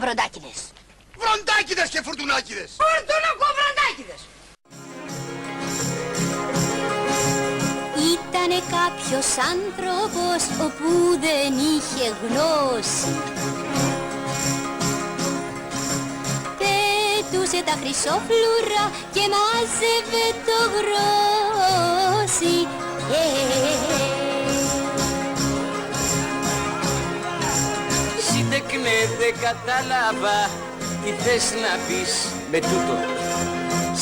βροντάκιδες. Βροντάκιδες και φουρτουνάκιδες. Φουρτουνακοβροντάκιδες. Ήτανε κάποιος άνθρωπος όπου δεν είχε γνώση. Πέτουσε τα χρυσόφλουρα και μάζευε το γρόσι. Σύντεκνε δεν κατάλαβα τι θες να πεις με τούτο.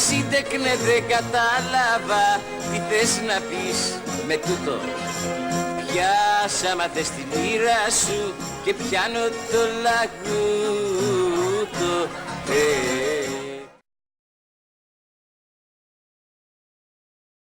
Σύντεκνε δεν κατάλαβα τι θες να πεις με τούτο. Πιάσα μα θες τη μοίρα σου και πιάνω το λαγούτο.